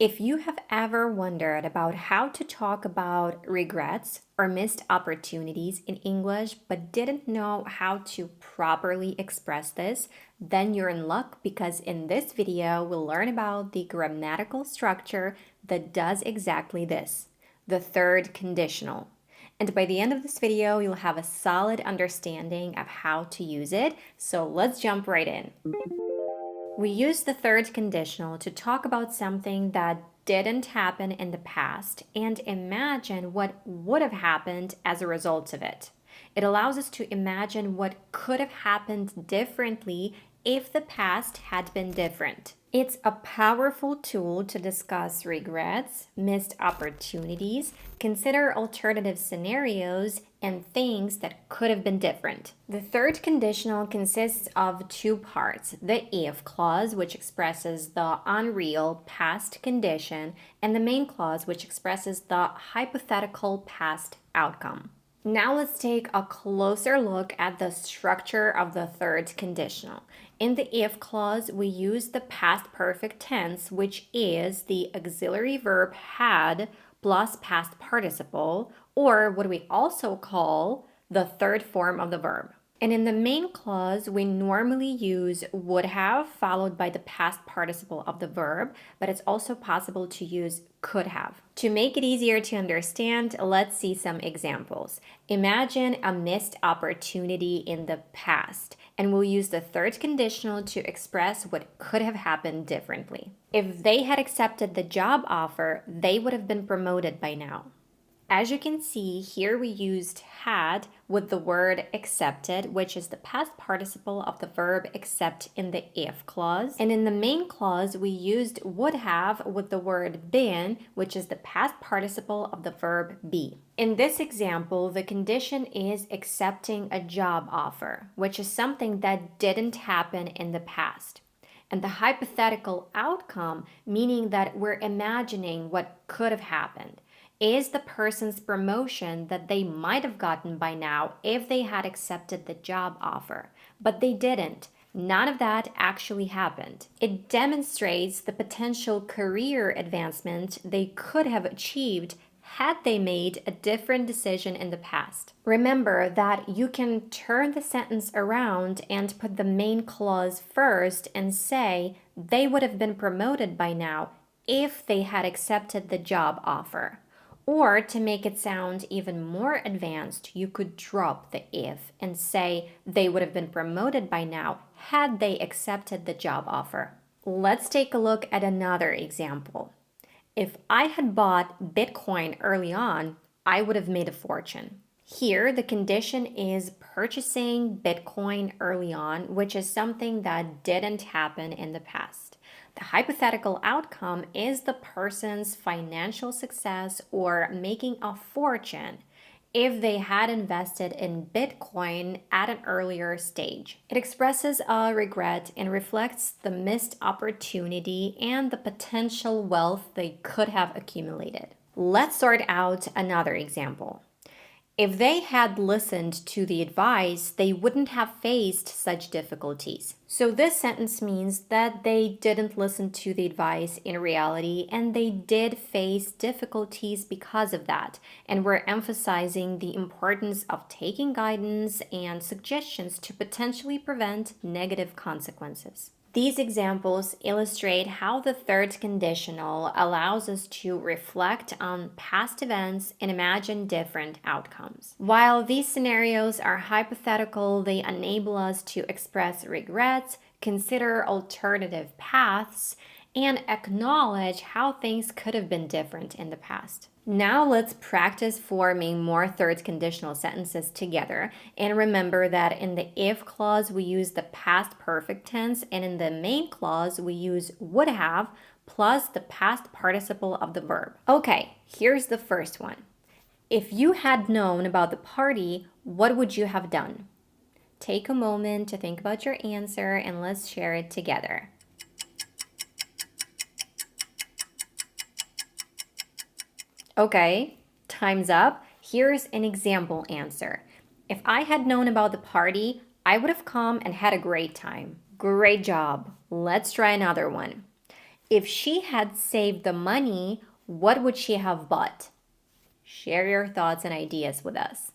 If you have ever wondered about how to talk about regrets or missed opportunities in English but didn't know how to properly express this, then you're in luck because in this video we'll learn about the grammatical structure that does exactly this, the third conditional. And by the end of this video, you'll have a solid understanding of how to use it. So let's jump right in. We use the third conditional to talk about something that didn't happen in the past and imagine what would have happened as a result of it. It allows us to imagine what could have happened differently if the past had been different. It's a powerful tool to discuss regrets, missed opportunities, consider alternative scenarios, and things that could have been different. The third conditional consists of two parts, the if clause, which expresses the unreal past condition, and the main clause, which expresses the hypothetical past outcome. Now let's take a closer look at the structure of the third conditional. In the if clause, we use the past perfect tense, which is the auxiliary verb had plus past participle, or what we also call the third form of the verb. And in the main clause, we normally use would have followed by the past participle of the verb, but it's also possible to use could have. To make it easier to understand, let's see some examples. Imagine a missed opportunity in the past, and we'll use the third conditional to express what could have happened differently. If they had accepted the job offer, they would have been promoted by now. As you can see, here we used had with the word accepted, which is the past participle of the verb accept in the if clause. And in the main clause, we used would have with the word been, which is the past participle of the verb be. In this example, the condition is accepting a job offer, which is something that didn't happen in the past. And the hypothetical outcome, meaning that we're imagining what could have happened, is the person's promotion that they might have gotten by now if they had accepted the job offer. But they didn't. None of that actually happened. It demonstrates the potential career advancement they could have achieved had they made a different decision in the past. Remember that you can turn the sentence around and put the main clause first and say they would have been promoted by now if they had accepted the job offer. Or to make it sound even more advanced, you could drop the if and say they would have been promoted by now had they accepted the job offer. Let's take a look at another example. If I had bought Bitcoin early on, I would have made a fortune. Here, the condition is purchasing Bitcoin early on, which is something that didn't happen in the past. The hypothetical outcome is the person's financial success or making a fortune if they had invested in Bitcoin at an earlier stage. It expresses a regret and reflects the missed opportunity and the potential wealth they could have accumulated. Let's sort out another example. If they had listened to the advice, they wouldn't have faced such difficulties. So this sentence means that they didn't listen to the advice in reality, and they did face difficulties because of that. And we're emphasizing the importance of taking guidance and suggestions to potentially prevent negative consequences. These examples illustrate how the third conditional allows us to reflect on past events and imagine different outcomes. While these scenarios are hypothetical, they enable us to express regrets, consider alternative paths, and acknowledge how things could have been different in the past. Now let's practice forming more third conditional sentences together. And remember that in the if clause, we use the past perfect tense, and in the main clause, we use would have plus the past participle of the verb. Okay, here's the first one. If you had known about the party, what would you have done? Take a moment to think about your answer and let's share it together. Okay, time's up. Here's an example answer. If I had known about the party, I would have come and had a great time. Great job. Let's try another one. If she had saved the money, what would she have bought? Share your thoughts and ideas with us.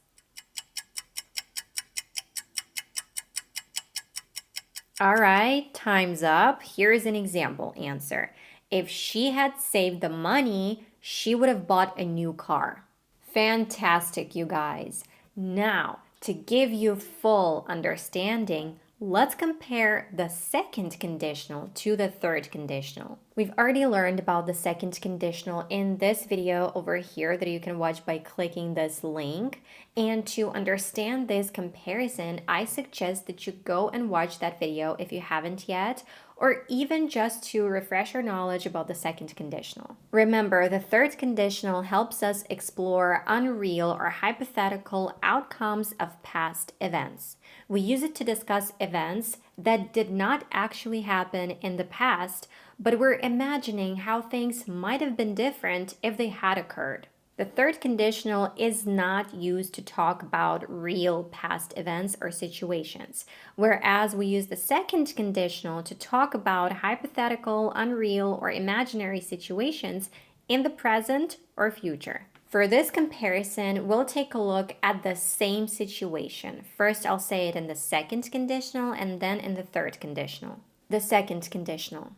All right, time's up. Here's an example answer. If she had saved the money, she would have bought a new car. Fantastic, you guys. Now, to give you full understanding, let's compare the second conditional to the third conditional. We've already learned about the second conditional in this video over here that you can watch by clicking this link. And to understand this comparison, I suggest that you go and watch that video if you haven't yet, or even just to refresh your knowledge about the second conditional. Remember, the third conditional helps us explore unreal or hypothetical outcomes of past events. We use it to discuss events that did not actually happen in the past, but we're imagining how things might have been different if they had occurred. The third conditional is not used to talk about real past events or situations, whereas we use the second conditional to talk about hypothetical, unreal, or imaginary situations in the present or future. For this comparison, we'll take a look at the same situation. First, I'll say it in the second conditional and then in the third conditional. The second conditional.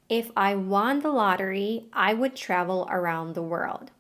If I won the lottery, I would travel around the world.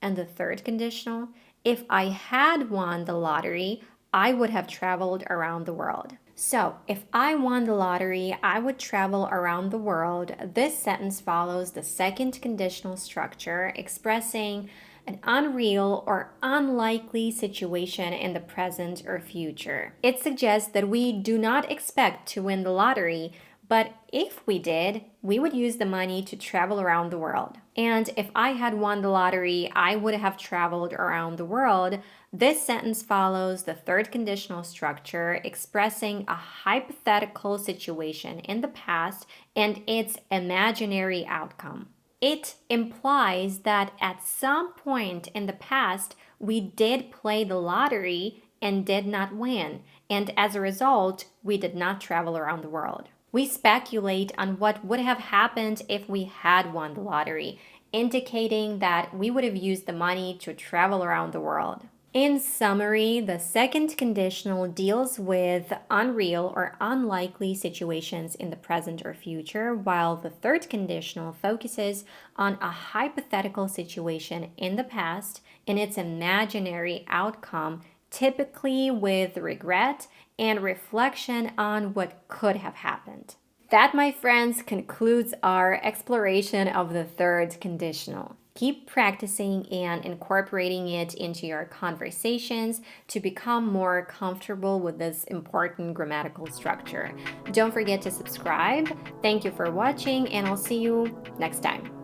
And the third conditional, if I had won the lottery, I would have traveled around the world. So, if I won the lottery, I would travel around the world. This sentence follows the second conditional structure, expressing an unreal or unlikely situation in the present or future. It suggests that we do not expect to win the lottery, but if we did, we would use the money to travel around the world. And if I had won the lottery, I would have traveled around the world. This sentence follows the third conditional structure, expressing a hypothetical situation in the past and its imaginary outcome. It implies that at some point in the past, we did play the lottery and did not win, and as a result, we did not travel around the world. We speculate on what would have happened if we had won the lottery, indicating that we would have used the money to travel around the world. In summary, the second conditional deals with unreal or unlikely situations in the present or future, while the third conditional focuses on a hypothetical situation in the past and its imaginary outcome, typically with regret and reflection on what could have happened. That, my friends, concludes our exploration of the third conditional. Keep practicing and incorporating it into your conversations to become more comfortable with this important grammatical structure. Don't forget to subscribe. Thank you for watching, and I'll see you next time.